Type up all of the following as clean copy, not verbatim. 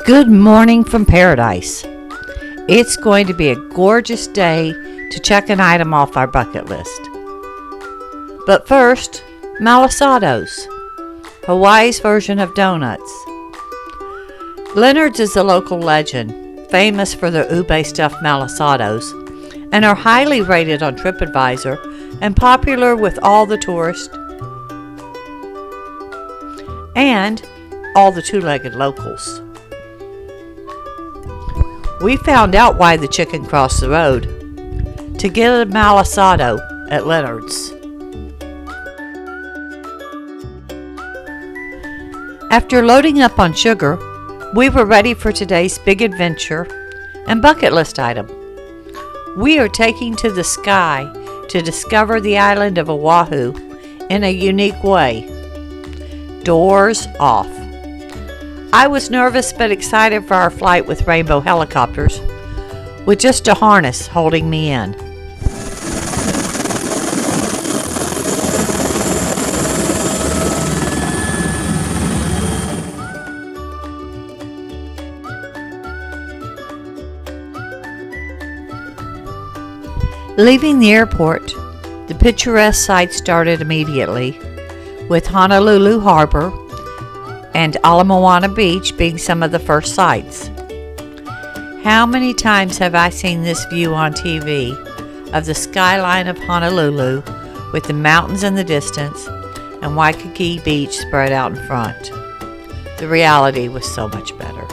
Good morning from paradise. It's going to be a gorgeous day to check an item off our bucket list. But first, malasados, Hawaii's version of donuts. Leonard's is a local legend, famous for their ube stuffed malasados, and are highly rated on TripAdvisor and popular with all the tourists and all the two-legged locals. We found out why the chicken crossed the road to get a malasado at Leonard's. After loading up on sugar, we were ready for today's big adventure and bucket list item. We are taking to the sky to discover the island of Oahu in a unique way. Doors off. I was nervous but excited for our flight with Rainbow Helicopters, with just a harness holding me in. Leaving the airport, the picturesque sight started immediately, with Honolulu Harbor and Ala Moana Beach being some of the first sights. How many times have I seen this view on TV of the skyline of Honolulu with the mountains in the distance and Waikiki Beach spread out in front? The reality was so much better.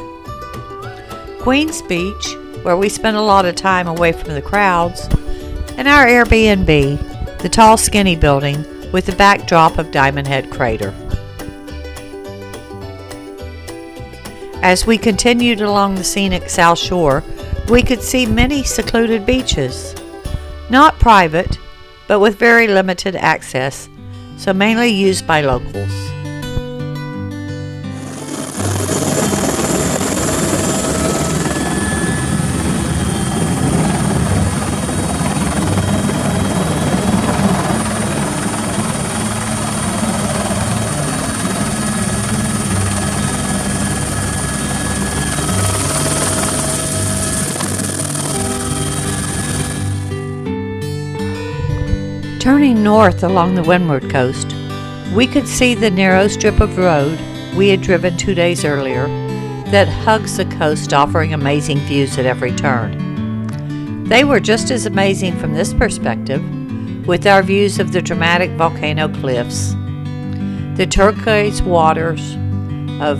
Queens Beach, where we spent a lot of time away from the crowds, and our Airbnb, the tall skinny building with the backdrop of Diamond Head Crater. As we continued along the scenic South Shore, we could see many secluded beaches. Not private, but with very limited access, so mainly used by locals. Turning north along the windward coast, we could see the narrow strip of road we had driven 2 days earlier that hugs the coast, offering amazing views at every turn. They were just as amazing from this perspective, with our views of the dramatic volcano cliffs, the turquoise waters of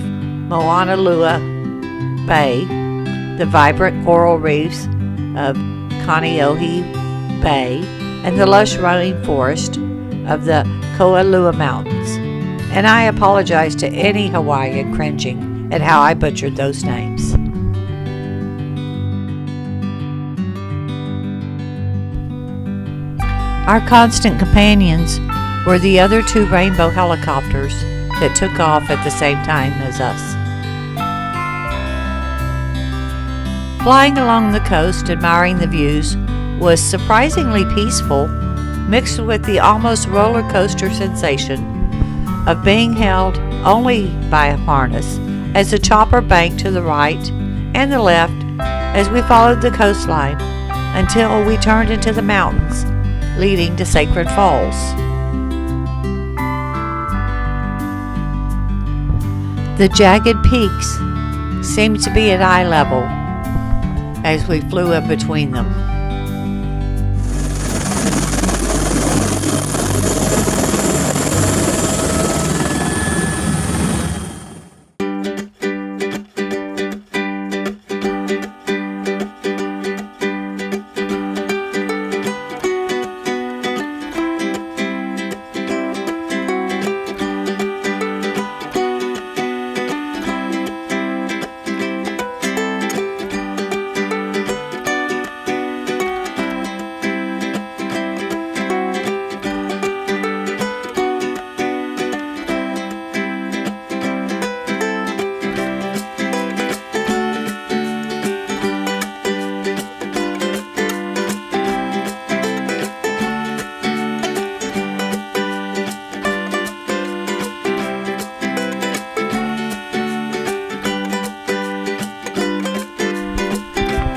Moanalua Bay, the vibrant coral reefs of Kaneohe Bay, and the lush rainforest of the Koalua Mountains. And I apologize to any Hawaiian cringing at how I butchered those names. Our constant companions were the other two Rainbow Helicopters that took off at the same time as us. Flying along the coast, admiring the views, was surprisingly peaceful, mixed with the almost roller coaster sensation of being held only by a harness as the chopper banked to the right and the left as we followed the coastline until we turned into the mountains leading to Sacred Falls. The jagged peaks seemed to be at eye level as we flew in between them.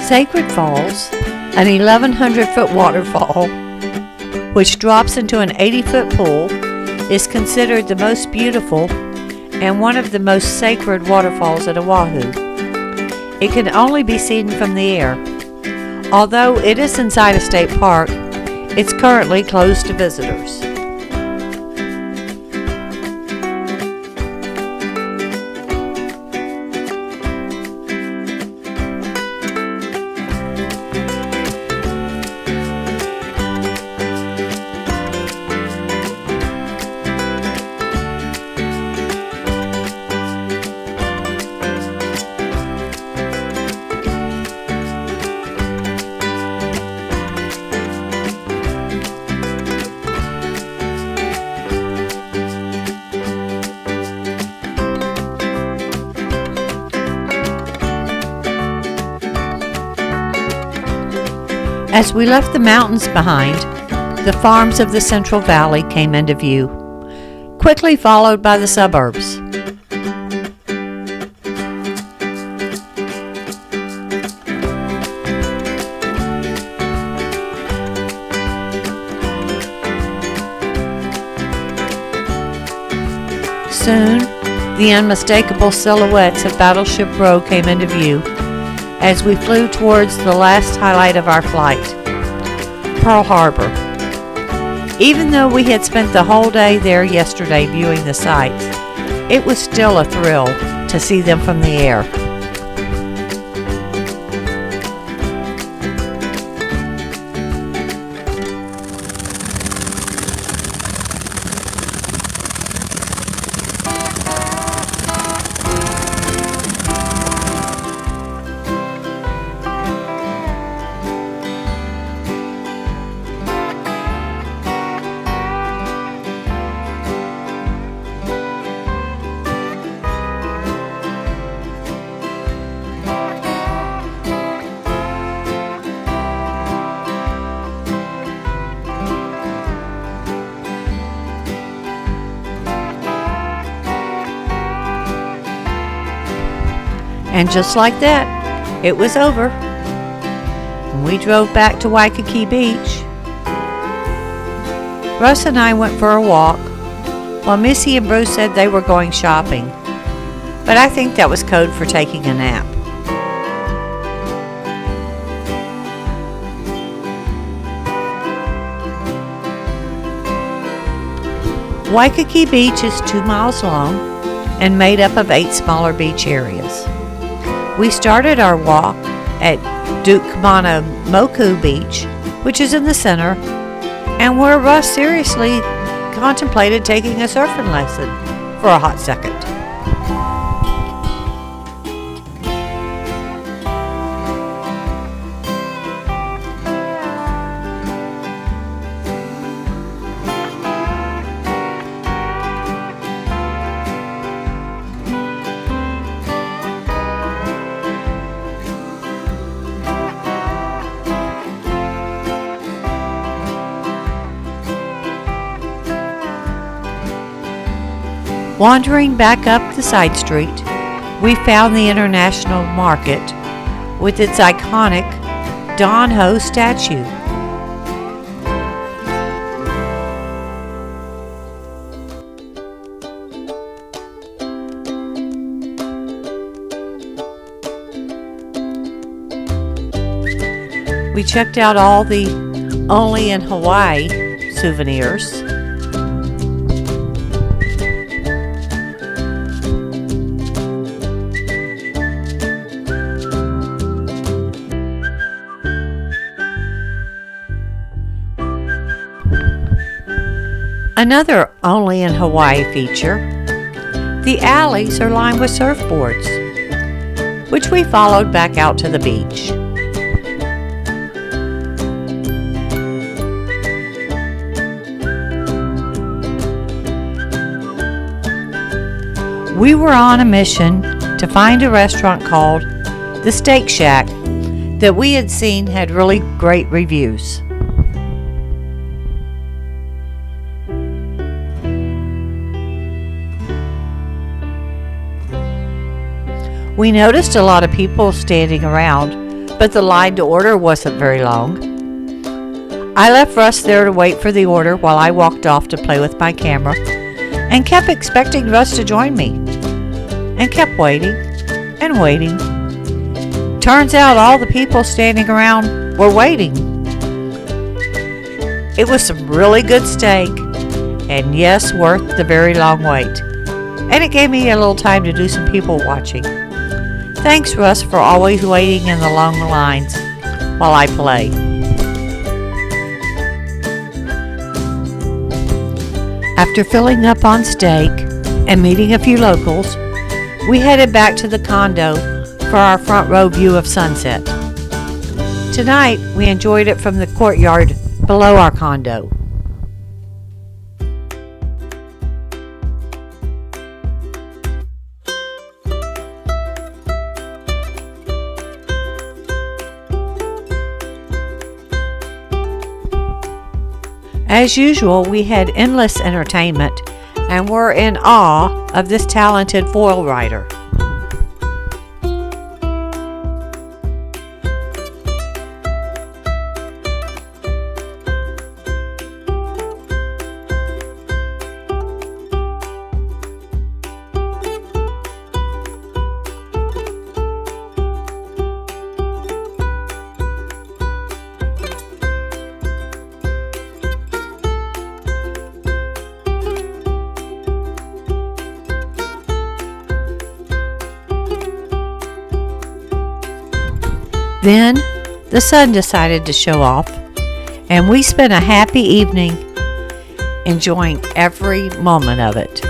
Sacred Falls, an 1,100-foot waterfall, which drops into an 80-foot pool, is considered the most beautiful and one of the most sacred waterfalls at Oahu. It can only be seen from the air. Although it is inside a state park, it's currently closed to visitors. As we left the mountains behind, the farms of the Central Valley came into view, quickly followed by the suburbs. Soon, the unmistakable silhouettes of Battleship Row came into view as we flew towards the last highlight of our flight, Pearl Harbor. Even though we had spent the whole day there yesterday viewing the sights, it was still a thrill to see them from the air. And just like that, it was over. And we drove back to Waikiki Beach. Russ and I went for a walk, while Missy and Bruce said they were going shopping. But I think that was code for taking a nap. Waikiki Beach is 2 miles long and made up of 8 smaller beach areas. We started our walk at Dukmanamoku Beach, which is in the center, and where Russ seriously contemplated taking a surfing lesson for a hot second. Wandering back up the side street, we found the International Market with its iconic Don Ho statue. We checked out all the Only in Hawaii souvenirs. Another Only in Hawaii feature, the alleys are lined with surfboards, which we followed back out to the beach. We were on a mission to find a restaurant called The Steak Shack that we had seen had really great reviews. We noticed a lot of people standing around, but the line to order wasn't very long. I left Russ there to wait for the order while I walked off to play with my camera and kept expecting Russ to join me, and kept waiting and waiting. Turns out all the people standing around were waiting. It was some really good steak, and yes, worth the very long wait. And it gave me a little time to do some people watching. Thanks, Russ, for always waiting in the long lines while I play. After filling up on steak and meeting a few locals, we headed back to the condo for our front row view of sunset. Tonight, we enjoyed it from the courtyard below our condo. As usual, we had endless entertainment and were in awe of this talented foil writer. Then the sun decided to show off, and we spent a happy evening enjoying every moment of it.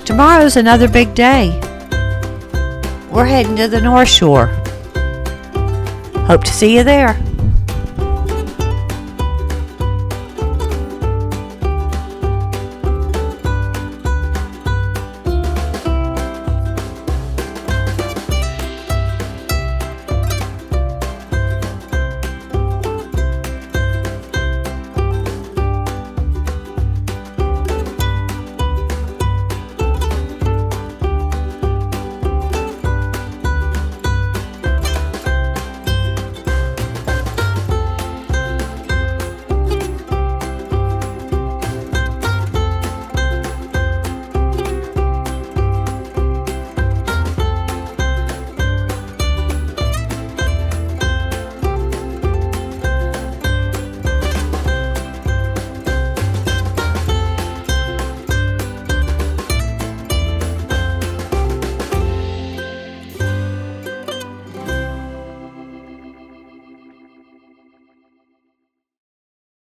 Tomorrow's another big day. We're heading to the North Shore. Hope to see you there.